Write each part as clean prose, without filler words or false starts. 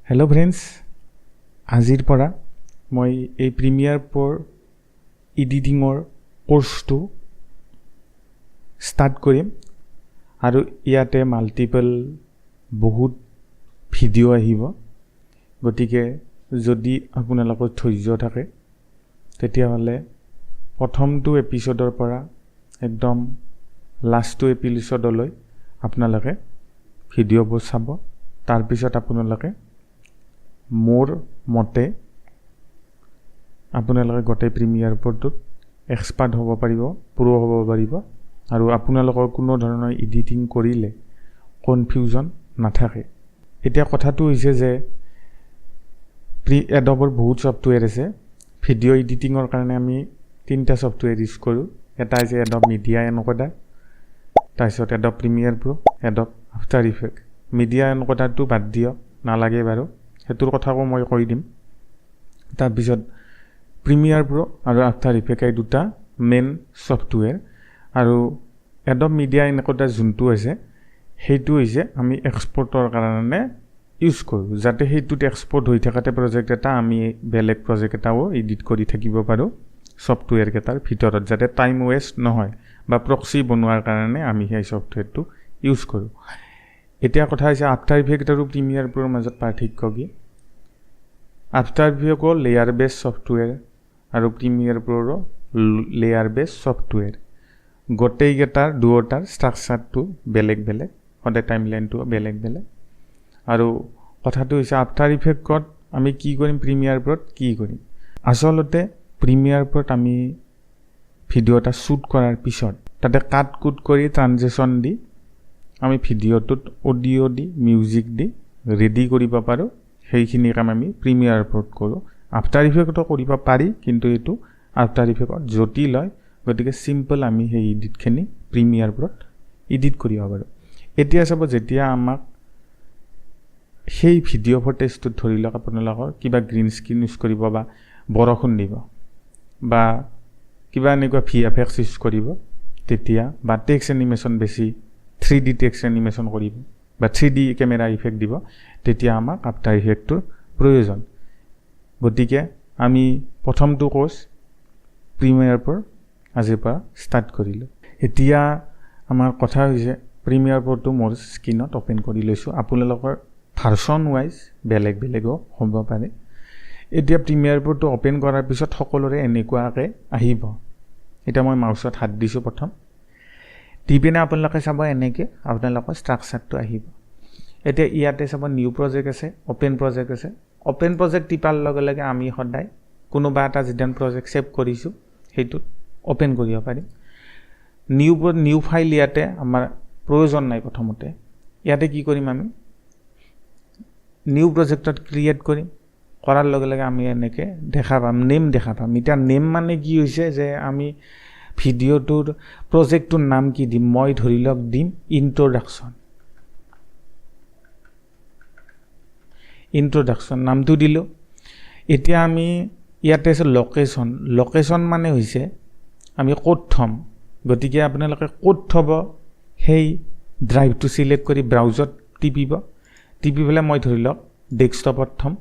Hello' friends, আজিৰ পৰা মই এই প্ৰিমিয়াৰ প্ৰ' এডিটিঙৰ কোৰ্চটো ষ্টাৰ্ট কৰিম আৰু ইয়াতে মাল্টিপল বহুত ভিডিঅ' আহিব। গতিকে যদি আপোনালোকৰ ধৈৰ্য থাকে তেতিয়াহ'লে প্ৰথমটো এপিছ'ডৰ পৰা একদম লাষ্টটো এপিছ'ডলৈ আপোনালোকে ভিডিঅ'বোৰ চাব। তাৰপিছত আপোনালোকে মোৰ মতে আপোনালোকে গোটেই প্ৰিমিয়াৰ প্ৰ'টোত এক্সপাৰ্ট হ'ব পাৰিব, প্ৰ' হ'ব পাৰিব আৰু আপোনালোকৰ কোনো ধৰণৰ এডিটিং কৰিলে কনফিউজন নাথাকে। এতিয়া কথাটো হৈছে যে এডবৰ বহুত ছফ্টৱেৰ আছে। ভিডিঅ' এডিটিঙৰ কাৰণে আমি 3টা ছফ্টৱেৰ ইউজ কৰোঁ। এটা হৈছে এডব মিডিয়া এনকোডাৰ, তাৰপিছত এডব প্ৰিমিয়াৰ প্ৰ', এডব আফটাৰ ইফেক্ট। মিডিয়া এনকোডাৰটো বাদ দিয়ক, নালাগে বাৰু, সেইটোৰ কথাও মই কৈ দিম। তাৰপিছত প্ৰিমিয়াৰ প্ৰ' আৰু আফটাৰ ইফেক্ট এই দুটা মেইন ছফ্টৱেৰ। আৰু এডব মিডিয়া এনকোডাৰ যোনটো আছে সেইটো হৈছে আমি এক্সপৰ্টৰ কাৰণে ইউজ কৰোঁ, যাতে সেইটোত এক্সপৰ্ট হৈ থাকাতে প্ৰজেক্ট এটা আমি বেলেগ প্ৰজেক্ট এটাও এডিট কৰি থাকিব পাৰোঁ ছফ্টৱেৰকেইটাৰ ভিতৰত, যাতে টাইম ৱেষ্ট নহয় বা প্ৰক্সি বনোৱাৰ কাৰণে আমি সেই ছফ্টৱেৰটো ইউজ কৰোঁ। এতিয়া কথা হৈছে আফটাৰ ইফেক্ট আৰু প্ৰিমিয়াৰ প্ৰ'ৰ মাজত পাৰ্থক্য কি। আফটাৰ ইফেক্ট হ'ল লেয়াৰ বেছ ছফ্টৱেৰ আৰু প্ৰিমিয়াৰ প্ৰ'ৰো লেয়াৰ বেছ ছফ্টৱেৰ। গোটেইকেইটাৰ দুয়োটাৰ ষ্ট্ৰাকচাৰটো বেলেগ বেলেগ, সদায় টাইমলাইনটো বেলেগ বেলেগ। আৰু কথাটো হৈছে আফটাৰ ইফেক্টত আমি কি কৰিম, প্ৰিমিয়াৰ প্ৰ'ত কি কৰিম। আচলতে প্ৰিমিয়াৰ প্ৰ'ত আমি ভিডিঅ' এটা শ্বুট কৰাৰ পিছত তাতে কাট কুট কৰি ট্ৰানজেকশ্যন দি আমি ভিডিঅ'টোত অডিঅ' দি মিউজিক দি ৰেডি কৰিব পাৰোঁ। সেইখিনি কাম আমি প্ৰিমিয়াৰ প্ৰ'ত কৰোঁ। আফটাৰ ইফেক্টতো কৰিব পাৰি, কিন্তু এইটো আফটাৰ ইফেক্টত জটিল হয়। গতিকে চিম্পল আমি সেই এডিটখিনি প্ৰিমিয়াৰ প্ৰ'ত এডিট কৰিব পাৰোঁ। এতিয়া চাব, যেতিয়া আমাক সেই ভিডিঅ' ফুটেজটোত ধৰি লওক আপোনালোকৰ কিবা গ্ৰীণ স্ক্ৰীণ ইউজ কৰিব বা বৰষুণ দিব বা কিবা এনেকুৱা VFX ইউজ কৰিব, তেতিয়া বা টেক্সট এনিমেশ্যন বেছি 3D টেক্সট এনিমেশ্যন কৰিব বা 3D কেমেৰা ইফেক্ট দিব, তেতিয়া আমাক আফটাৰ ইফেক্টটোৰ প্ৰয়োজন। গতিকে আমি প্ৰথমটো কোৰ্চ প্ৰিমিয়াৰ প্ৰ' আজিৰ পৰা ষ্টাৰ্ট কৰিলোঁ। এতিয়া আমাৰ কথা হৈছে প্ৰিমিয়াৰ প্ৰ'টো মোৰ স্ক্ৰীনত অ'পেন কৰি লৈছোঁ। আপোনালোকৰ ভাৰ্চন ৱাইজ বেলেগ বেলেগো হ'ব পাৰে। এতিয়া প্ৰিমিয়াৰ প্ৰ'টো অ'পেন কৰাৰ পিছত সকলোৰে এনেকুৱাকৈ আহিব। এতিয়া মই মাউচত হাত দিছোঁ প্ৰথম, দি পিনে আপোনালোকে চাব এনেকৈ আপোনালোকৰ ষ্ট্ৰাকচাৰটো আহিব। এতিয়া ইয়াতে চাব নিউ প্ৰজেক্ট আছে, অ'পেন প্ৰজেক্ট আছে। অ'পেন প্ৰজেক্ট টিপাৰ লগে লগে আমি সদায় কোনোবা এটা যেতিয়া প্ৰজেক্ট ছেভ কৰিছোঁ সেইটোত অ'পেন কৰিব পাৰিম। নিউ ফাইল ইয়াতে আমাৰ প্ৰয়োজন নাই। প্ৰথমতে ইয়াতে কি কৰিম, আমি নিউ প্ৰজেক্টত ক্ৰিয়েট কৰিম। কৰাৰ লগে লগে আমি এনেকৈ দেখা পাম, নেম দেখা পাম। এতিয়া নেম মানে কি হৈছে যে আমি ভিডিঅ'টোৰ প্ৰজেক্টটোৰ নাম কি দিম। মই ধৰি লওক দিম ইন্ট্ৰডাকশ্যন নামটো দিলোঁ। এতিয়া আমি ইয়াতে আছে লোকেশ্যন মানে হৈছে আমি ক'ত থ'ম। গতিকে আপোনালোকে ক'ত থ'ব সেই ড্ৰাইভটো চিলেক্ট কৰি ব্ৰাউজত টিপি পেলাই মই ধৰি লওক ডেস্কটপত থ'ম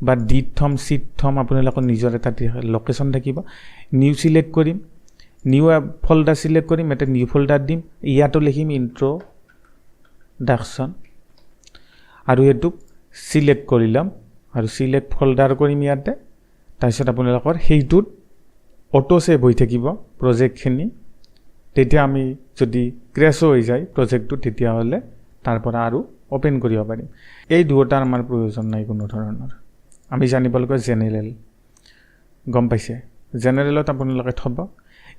বা ডিত থ'ম, চিত থ'ম। আপোনালোকৰ নিজৰ এটা লোকেশ্যন থাকিব। নিউ চিলেক্ট কৰিম, নিউ ফল্ডাৰ চিলেক্ট কৰিম, এটা নিউ ফল্ডাৰ দিম। ইয়াতো লিখিম ইন্ট্ৰডাকশ্যন আৰু এইটোক চিলেক্ট কৰি ল'ম আৰু চিলেক্ট ফল্ডাৰ কৰিম ইয়াতে। তাৰপিছত আপোনালোকৰ সেইটোত অটো ছেভ হৈ থাকিব প্ৰজেক্টখিনি। তেতিয়া আমি যদি ক্ৰেছো হৈ যায় প্ৰজেক্টটো, তেতিয়াহ'লে তাৰ পৰা আৰু অ'পেন কৰিব পাৰিম। এই দুয়োটাৰ আমাৰ প্ৰয়োজন নাই কোনো ধৰণৰ। আমি জানিব লাগিব জেনেৰেল, গম পাইছে। জেনেৰেলত আপোনালোকে থ'ব।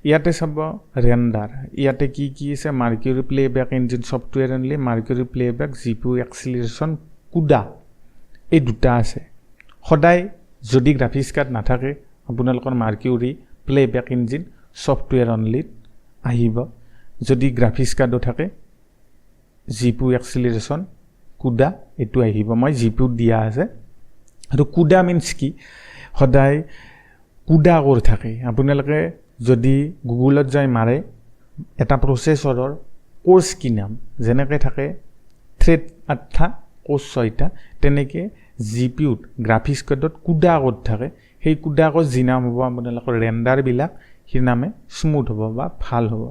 ইয়াতে চাব ৰেণ্ডাৰ, ইয়াতে কি কি আছে, Mercury playback engine software only, Mercury playback, GPU acceleration, CUDA, এই দুটা আছে। সদায় যদি গ্ৰাফিক্স কাৰ্ড নাথাকে আপোনালোকৰ মাৰ্কিউৰী প্লেবেক ইঞ্জিন ছফ্টৱেৰ অনলিত আহিব। যদি গ্ৰাফিক্স কাৰ্ডো থাকে GPU এক্সিলাৰেশ্যন, কুডা, এইটো আহিব। মই GPU দিয়া আছে। আৰু কুডা মিনছ কি, সদায় কুডা কৰি থাকে। আপোনালোকে যদি গুগলত যাই মাৰে এটা প্ৰচেছৰৰ কোৰ্চ কি নাম, যেনেকৈ থাকে থ্ৰেড 8টা কোৰ্চ 6টা, তেনেকৈ জিপিউত গ্ৰাফিক্স কাৰ্ডত কুডা কোড থাকে সেই কুডা কোড যি নাম হ'ব আপোনালোকৰ ৰেণ্ডাৰবিলাক সেই নামে স্মুথ হ'ব বা ভাল হ'ব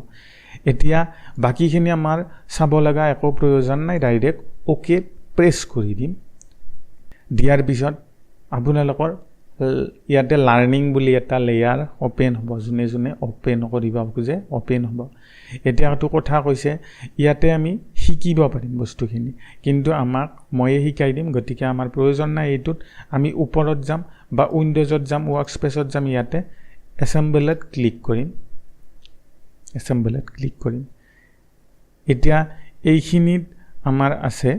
এতিয়া বাকীখিনি আমাৰ চাব লগা একো প্ৰয়োজন নাই ডাইৰেক্ট ওকে প্ৰেছ কৰি দিম দিয়াৰ পিছত আপোনালোকৰ ইয়াতে লাৰ্নিং বুলি এটা লেয়াৰ ওপেন হ'ব যোনে যোনে ওপেন কৰিব খোজে ওপেন হ'ব এতিয়াটো কথা কৈছে ইয়াতে আমি শিকিব পাৰিম বস্তুখিনি কিন্তু আমাক ময়ে শিকাই দিম গতিকে আমাৰ প্ৰয়োজন নাই এইটোত আমি ওপৰত যাম বা উইন্ডোজত যাম ওয়াৰ্কস্পেসত যাম ইয়াতে এসেম্বলত ক্লিক কৰিম এতিয়া এইখিনিত আমাৰ আছে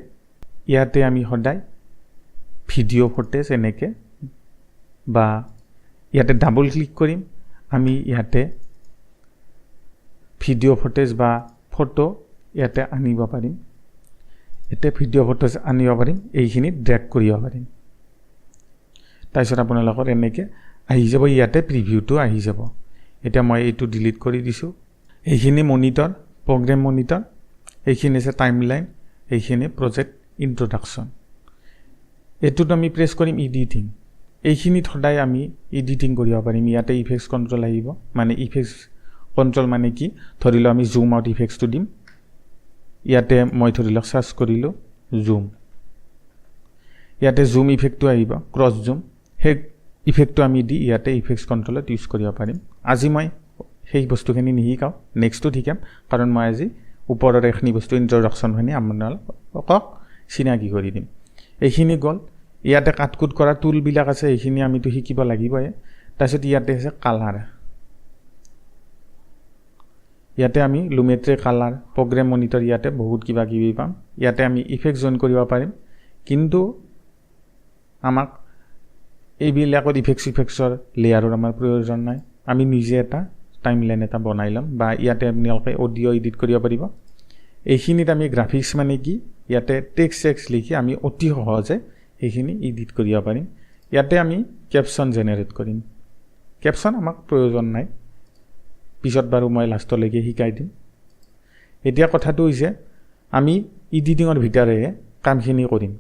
ইয়াতে আমি সদায় ভিডিও ফুটেজ এনেকে বা ইয়াতে ডাবল ক্লিক কৰিম আমি ইয়াতে ভিডিও ফুটেজ বা ফটো ইয়াতে আনিব পাৰিম এতে ভিডিও ফুটেজ আনিব পাৰিম এইখিনি ড্ৰেগ কৰিব পাৰিম তাৰপিছত আপোনালোকৰ এনেকে আহি যাব ইয়াতে প্ৰিভিউটো আহি যাব এটা মই এইটো ডিলিট কৰি দিছো এইখিনি মনিটৰ প্ৰগ্ৰাম মনিটৰ এইখিনি আছে টাইমলাইন এইখিনি প্ৰজেক্ট ইন্ট্ৰোডাকচন এটোত আমি প্ৰেছ কৰিম এডিটিং এইখিনি সদায় আমি এডিটিং কৰিব পাৰিম ইয়াতে ইফেক্টস কন্ট্ৰোল আহিব মানে ইফেক্টস কন্ট্ৰোল মানে কি ধৰিলো আমি জুম আউট ইফেক্টসটো দিম ইয়াতে মই ধৰিলো সাৰ্চ কৰিলো জুম ইয়াতে জুম ইফেক্টটো আহিব ক্ৰস জুম হে ইফেক্টটো আমি দি ইয়াতে ইফেক্টস কন্ট্ৰোলত ইউজ কৰিব পাৰিম আজি মই সেই বস্তুখিনি নিহিকাও নেক্সটটো ঠিকাম কাৰণ মই আজি ওপৰৰ এখনি বস্তু ইন্ট্ৰোডাকচন হয়নি আপোনালোকক চিনাকি কৰি দিম এইখিনি গল ইয়াতে কাটকুট কৰা টুল বিলাক আছে এইখিনি আমিটো শিকিব লাগিবই তাৰপিছত ইয়াতে আছে কালাৰ ইয়াতে আমি লুমেট্ৰি কালাৰ প্ৰগ্ৰাম মনিটৰ ইয়াতে বহুত কিবা কিবি পাম ইয়াতে আমি ইফেক্ট জয়েন কৰিব পাৰিম কিন্তু আমাক এইবিলাকত ইফেক্টছৰ লেয়াৰৰ আমাৰ প্ৰয়োজন নাই আমি নিজে এটা টাইমলাইন এটা বনাই লম বা ইয়াতে আপোনালোকে অডিও এডিট কৰিব পাৰিব এইখিনিত আমি গ্ৰাফিক্স মানে কি ইয়াতে টেক্সট লিখি আমি অতি সহজে এইখিনি এডিট কৰিব পাৰিম ইয়াতে আমি ক্যাপশন জেনাৰেট কৰিম ক্যাপশন আমাক প্ৰয়োজন নাই পিছত বাৰু মই লাষ্টলৈকে শিকাই দিম এতিয়া কথাটো হৈছে আমি এডিটিংৰ ভিতৰে কামখিনি কৰিম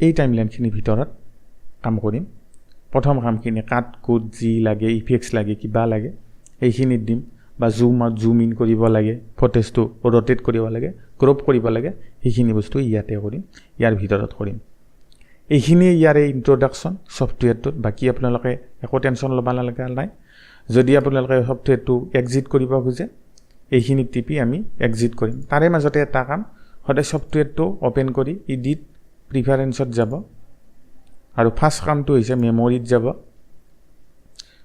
এই টাইমলাইনখিনি ভিতৰত কাম কৰিম প্ৰথম কামখিনি কাট কোড জি লাগে ইফেক্টস লাগে কিবা লাগে এইখিনি দিম বা জুম আউট জুম ইন কৰিব লাগে ফটেজটো ৰটেট কৰিব লাগে ক্ৰপ কৰিব লাগে এইখিনি বস্তু ইয়াতে কৰিম ইয়াৰ ভিতৰত কৰিম এইখিনি ইয়াৰে ইন্ট্ৰোডাকচন সফটওয়্যাৰটোত বাকি আপোনালোকে একো টেনচন ল'ব লগা নাই যদি আপোনালোকে সফটওয়্যাৰটো এক্সিট কৰিব খোজে এইখিনি টিপি আমি এক্সিট কৰিম তাৰে মাজতে এটা কাম সদায় সফটওয়্যাৰটো ওপেন কৰি এডিট প্ৰিফাৰেন্সত যাব আৰু ফাৰ্স্ট কামটো হৈছে মেমৰিত যাব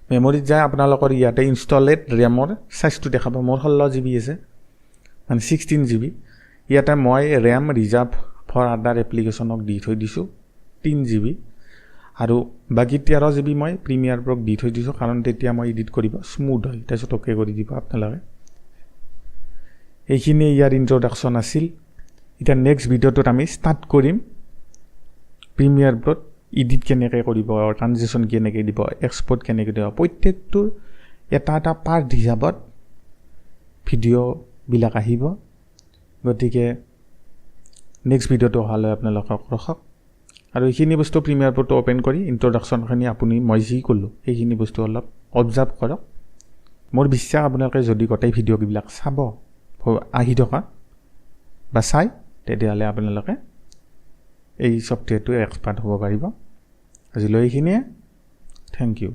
মেমৰিত যায় আপোনালোকৰ ইয়াতে ইনষ্টলেড ৰেমৰ সাইজটো দেখাব মোৰ 16 জিবি আছে মানে 16 জিবি ইয়াতে মই ৰেম ৰিজাৰ্ভ ফৰ আদাৰ এপ্লিকেশনক দি থৈ দিছো 3 জিবি আৰু বাকি 13 জিবি মই প্ৰিমিয়াৰ প্ৰক দি থৈ দিছো কাৰণ তেতিয়া মই এডিট কৰিব স্মুথ হয় তাৰপিছত ওকে কৰি দিব আপোনালোকে এইখিনি ইয়াৰ ইন্ট্ৰোডাকচন আছিল এটা নেক্সট ভিডিওটোত আমি স্টাৰ্ট কৰিম প্ৰিমিয়াৰ প্ৰক এডিট কেনেকৈ কৰিব ট্ৰানজিশন কেনেকৈ দিব এক্সপোৰ্ট কেনেকৈ দিব প্ৰত্যেকটোৰ এটা এটা পাৰ্ট হিচাপত ভিডিও বিলাক আহিব গতিকে নেক্সট ভিডিওটো হলে আপোনালোকক ৰখক আৰু এইখিনি বস্তু প্ৰিমিয়াৰ প্ৰটো ওপেন কৰি ইন্ট্ৰোডাকচনখিনি আপুনি মই যি কলো এইখিনি বস্তু অলপ অবজাৰ্ভ কৰক মোৰ বিশ্বাস আপোনালোকে যদি গোটেই ভিডিওবিলাক চাব আহি থকা বা চাই তেতিয়াহলে আপোনালোকে এই সফটওয়্যাৰটো এক্সপাৰ্ট হ'ব পাৰিব আজিলৈ এইখিনিয়ে থ্যাংক ইউ